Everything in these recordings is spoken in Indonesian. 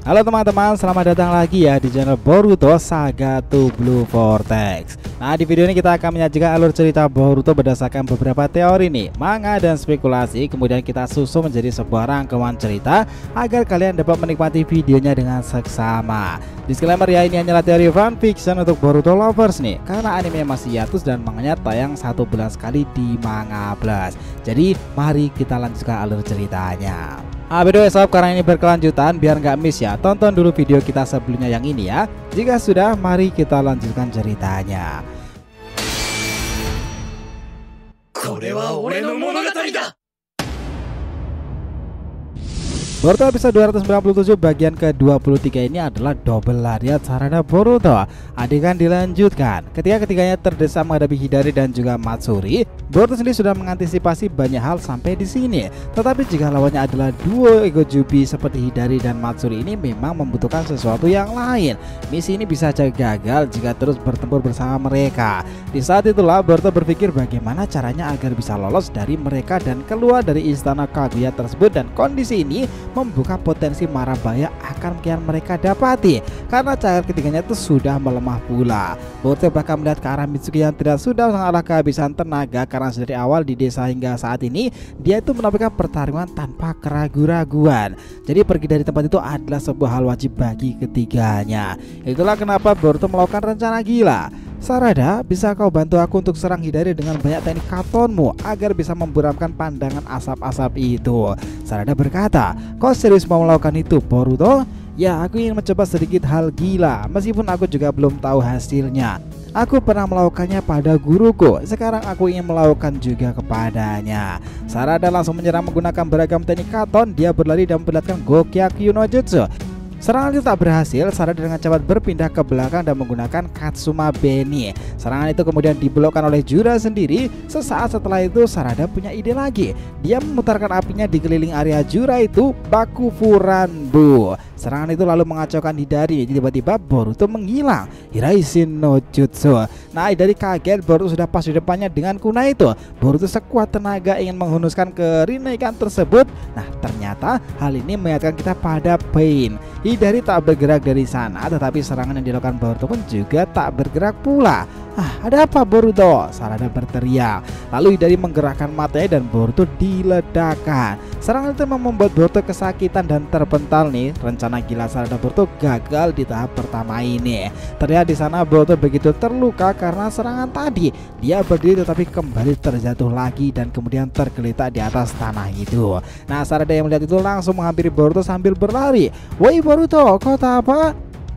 Halo teman-teman, selamat datang lagi ya di channel Boruto Saga to Blue Vortex. Nah, di video ini kita akan menyajikan alur cerita Boruto berdasarkan beberapa teori nih, manga dan spekulasi. Kemudian kita susun menjadi sebuah rangkaian cerita agar kalian dapat menikmati videonya dengan seksama. Disclaimer ya, ini hanyalah teori fanfiction untuk Boruto lovers nih, karena anime masih hiatus dan manganya tayang 1 bulan sekali di Manga Plus. Jadi mari kita lanjutkan alur ceritanya. By sob, karena ini berkelanjutan biar nggak miss ya, tonton dulu video kita sebelumnya yang ini ya. Jika sudah, mari kita lanjutkan ceritanya. Boruto episode 297 bagian ke-23 ini adalah double lariat Sarada Boruto. Adegan dilanjutkan ketika ketiganya terdesak menghadapi Hidari dan juga Matsuri. Boruto sendiri sudah mengantisipasi banyak hal sampai di sini. Tetapi jika lawannya adalah duo ego jubi seperti Hidari dan Matsuri, ini memang membutuhkan sesuatu yang lain. Misi ini bisa saja gagal jika terus bertempur bersama mereka. Di saat itulah Boruto berpikir bagaimana caranya agar bisa lolos dari mereka dan keluar dari istana Kaguya tersebut, dan kondisi ini membuka potensi mara bahaya akan kian mereka dapati karena cahaya ketiganya itu sudah melemah pula. Boruto bahkan melihat ke arah Mitsuki yang tidak sudah sangatlah kehabisan tenaga karena dari awal di desa hingga saat ini dia itu menampilkan pertarungan tanpa keraguan-raguan. Jadi pergi dari tempat itu adalah sebuah hal wajib bagi ketiganya. Itulah kenapa Boruto melakukan rencana gila. Sarada, bisa kau bantu aku untuk serang Hidari dengan banyak teknik katonmu agar bisa memburamkan pandangan asap-asap itu. Sarada berkata, kau serius mau melakukan itu, Boruto? Ya, aku ingin mencoba sedikit hal gila, meskipun aku juga belum tahu hasilnya. Aku pernah melakukannya pada guruku, sekarang aku ingin melakukan juga kepadanya. Sarada langsung menyerang menggunakan beragam teknik katon. Dia berlari dan memperlihatkan Gokyaku no Jutsu. Serangan itu tak berhasil. Sarada dengan cepat berpindah ke belakang dan menggunakan Katsuma Beni. Serangan itu kemudian diblokkan oleh Jura sendiri. Sesaat setelah itu Sarada punya ide lagi. Dia memutarkan apinya di keliling area Jura itu, Bakufuranbu. Serangan itu lalu mengacaukan Hidari. Tiba-tiba Boruto menghilang. Hiraishin no Jutsu. Nah, Hidari kaget Boruto sudah pas di depannya dengan kunai itu. Boruto sekuat tenaga ingin menghunuskan kerinaikan tersebut. Nah, ternyata hal ini mengingatkan kita pada Pain. Hidari tak bergerak dari sana, tetapi serangan yang dilakukan Boruto pun juga tak bergerak pula. Ada apa Boruto? Sarada berteriak. Lalu Hidari menggerakkan matanya dan Boruto diledakkan. Serangan itu membuat Boruto kesakitan dan terpental nih. Rencana gila Sarada Boruto gagal di tahap pertama ini. Terlihat di sana Boruto begitu terluka karena serangan tadi. Dia berdiri tetapi kembali terjatuh lagi dan kemudian tergeletak di atas tanah itu. Nah, Sarada yang melihat itu langsung menghampiri Boruto sambil berlari. Woi Boruto, kau tak apa?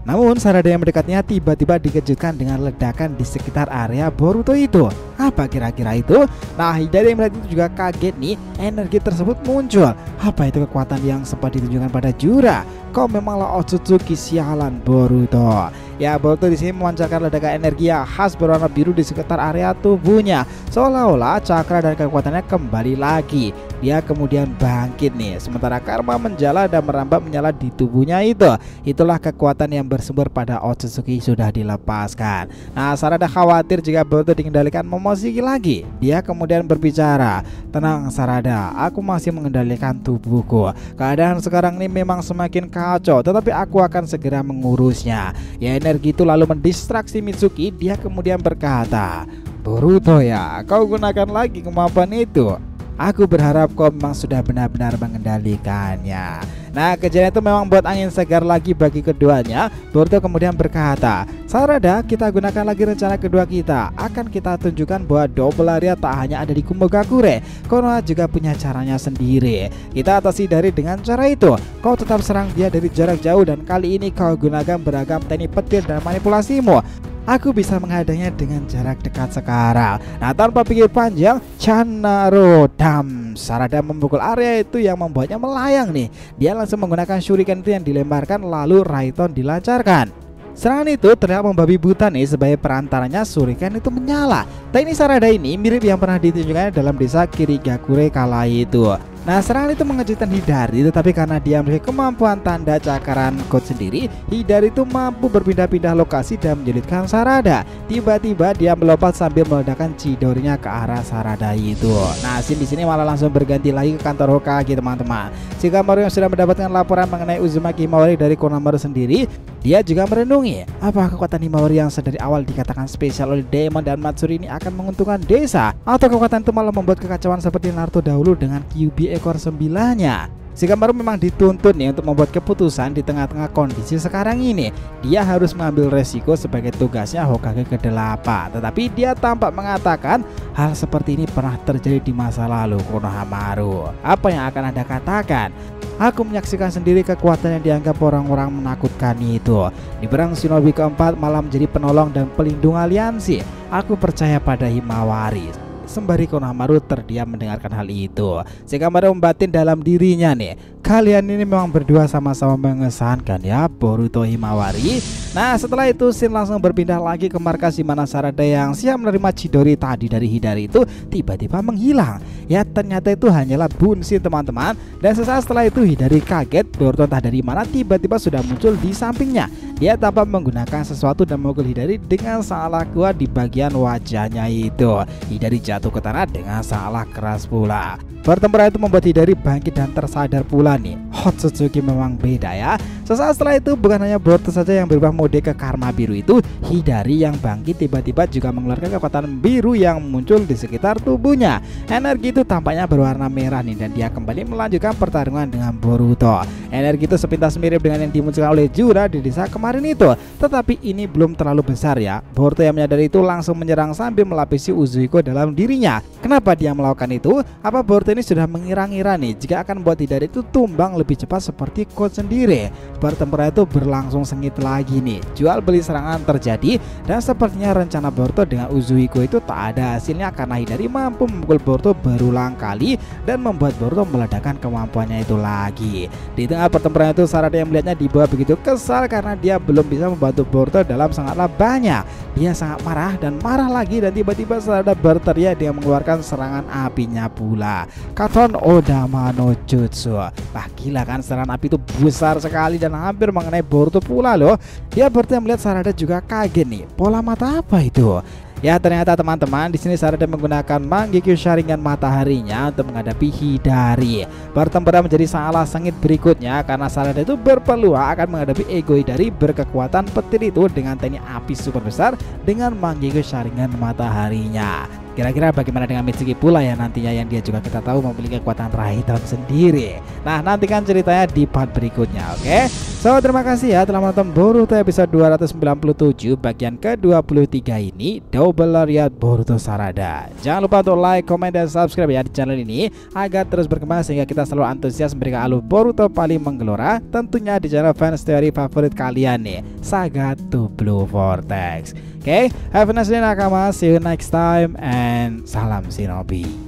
Namun Sarada yang mendekatnya tiba-tiba dikejutkan dengan ledakan di sekitar area Boruto itu. Apa kira-kira itu? Nah, Hidari yang melihat itu juga kaget nih. Energi tersebut muncul. Apa itu kekuatan yang sempat ditunjukkan pada Jura? Kau memanglah Otsutsuki sialan Boruto. Ya, Boruto di sini memancarkan ledakan energi yang khas berwarna biru di sekitar area tubuhnya. Seolah-olah cakra dan kekuatannya kembali lagi. Dia kemudian bangkit nih. Sementara karma menjala dan merambat menyala di tubuhnya itu. Itulah kekuatan yang bersumber pada Otsutsuki sudah dilepaskan. Nah, Sarada khawatir jika Boruto dikendalikan Momoshiki lagi. Dia kemudian berbicara, tenang Sarada, aku masih mengendalikan tubuhku. Keadaan sekarang ini memang semakin kacau, tetapi aku akan segera mengurusnya. Ya, energi itu lalu mendistraksi Mitsuki. Dia kemudian berkata, Boruto ya, kau gunakan lagi kemampuan itu. Aku berharap kau memang sudah benar-benar mengendalikannya. Nah, kejadian itu memang buat angin segar lagi bagi keduanya. Boruto kemudian berkata, Sarada, kita gunakan lagi rencana kedua kita. Akan kita tunjukkan bahwa double lariat tak hanya ada di Kumogakure. Konoha juga punya caranya sendiri. Kita atasi dari dengan cara itu. Kau tetap serang dia dari jarak jauh dan kali ini kau gunakan beragam teknik petir dan manipulasimu. Aku bisa menghadangnya dengan jarak dekat sekarang. Nah, tanpa pikir panjang, Chanaro Dam. Sarada memukul area itu yang membuatnya melayang nih. Dia langsung menggunakan shuriken itu yang dilemparkan, lalu Raiton dilancarkan. Serangan itu terlihat membabi buta nih, sebagai perantaranya shuriken itu menyala. Teknik Sarada ini mirip yang pernah ditunjukkan dalam desa Kirigakure kala itu. Nah, serangan itu mengejutkan Hidari, tetapi karena dia memiliki kemampuan tanda cakaran code sendiri, Hidari itu mampu berpindah-pindah lokasi dan menyulitkan Sarada. Tiba-tiba dia melompat sambil meledakkan Chidorinya ke arah Sarada itu. Nah, scene di sini malah langsung berganti lagi ke kantor Hokage, teman-teman. Shikamaru yang sudah mendapatkan laporan mengenai Uzumaki Himawari dari Konohamaru sendiri, dia juga merenungi apakah kekuatan Himawari yang sedari awal dikatakan spesial oleh Daemon dan Matsuri ini akan menguntungkan desa, atau kekuatan itu malah membuat kekacauan seperti Naruto dahulu dengan Kyuubi ekor 9-nya. Shikamaru memang dituntut nih untuk membuat keputusan di tengah-tengah kondisi sekarang ini. Dia harus mengambil resiko sebagai tugasnya Hokage ke-8. Tetapi dia tampak mengatakan hal seperti ini pernah terjadi di masa lalu, Konohamaru. Apa yang akan Anda katakan? Aku menyaksikan sendiri kekuatan yang dianggap orang-orang menakutkan itu. Di perang Shinobi keempat malah menjadi penolong dan pelindung aliansi. Aku percaya pada Himawari. Sembari Konohamaru terdiam mendengarkan hal itu, Shikamaru membatin dalam dirinya nih, kalian ini memang berdua sama-sama mengesankan ya, Boruto Himawari. Nah, setelah itu scene langsung berpindah lagi ke markas di mana Sarada yang siap menerima Chidori tadi dari Hidari itu tiba-tiba menghilang. Ya, ternyata itu hanyalah Bunshin, teman-teman. Dan sesaat setelah itu Hidari kaget, Boruto entah dari mana tiba-tiba sudah muncul di sampingnya. Dia tampak menggunakan sesuatu dan memukul Hidari dengan sangatlah kuat di bagian wajahnya itu. Hidari jatuh ke tanah dengan sangatlah keras pula. Pertempuran itu membuat Hidari bangkit dan tersadar pula nih, Otsutsuki memang beda ya. Sesaat setelah itu bukan hanya Boruto saja yang berubah mode ke karma biru itu, Hidari yang bangkit tiba-tiba juga mengeluarkan kekuatan biru yang muncul di sekitar tubuhnya. Energi itu tampaknya berwarna merah nih, dan dia kembali melanjutkan pertarungan dengan Boruto. Energi itu sepintas mirip dengan yang dimunculkan oleh Jura di desa kemarin itu, tetapi ini belum terlalu besar ya. Boruto yang menyadari itu langsung menyerang sambil melapisi Uzuiko dalam dirinya. Kenapa dia melakukan itu? Apa Boruto ini sudah mengira-ngira nih jika akan membuat Hidari itu tumbang lebih cepat seperti Code sendiri? Pertempuran itu berlangsung sengit lagi nih. Jual beli serangan terjadi dan sepertinya rencana Boruto dengan Uzuiko itu tak ada hasilnya karena Hidari mampu memukul Boruto berulang kali dan membuat Boruto meledakkan kemampuannya itu lagi. Di tengah pertempuran itu Sarada yang melihatnya di bawah begitu kesal karena dia belum bisa membantu Boruto dalam sangatlah banyak. Dia sangat marah dan marah lagi, dan tiba-tiba Sarada berteriak dengan mengeluarkan serangan apinya pula, Katon Odama no Jutsu. Wah, gila kan, serangan api itu besar sekali dan hampir mengenai Boruto pula loh. Dia berteriak melihat Sarada juga kaget nih, pola mata apa itu? Ya, ternyata teman-teman di sini Sarada menggunakan Mangekyo Sharingan mataharinya untuk menghadapi Hidari. Pertempuran menjadi sangatlah sengit berikutnya karena Sarada itu berpeluang akan menghadapi ego Hidari berkekuatan petir itu dengan teknik api super besar dengan Mangekyo Sharingan mataharinya. Kira-kira bagaimana dengan Mitsuki pula ya nantinya, yang dia juga kita tahu memiliki kekuatan Raidon sendiri. Nah, nantikan ceritanya di part berikutnya, oke? So, terima kasih ya telah menonton Boruto episode 297 bagian ke-23 ini, Double Lariat Boruto Sarada. Jangan lupa untuk like, comment, dan subscribe ya di channel ini agar terus berkembang sehingga kita selalu antusias memberikan alur Boruto paling menggelora, tentunya di channel fans teori favorit kalian nih, Saga to Blue Vortex. Oke, have a nice day nakama, see you next time, and salam Shinobi.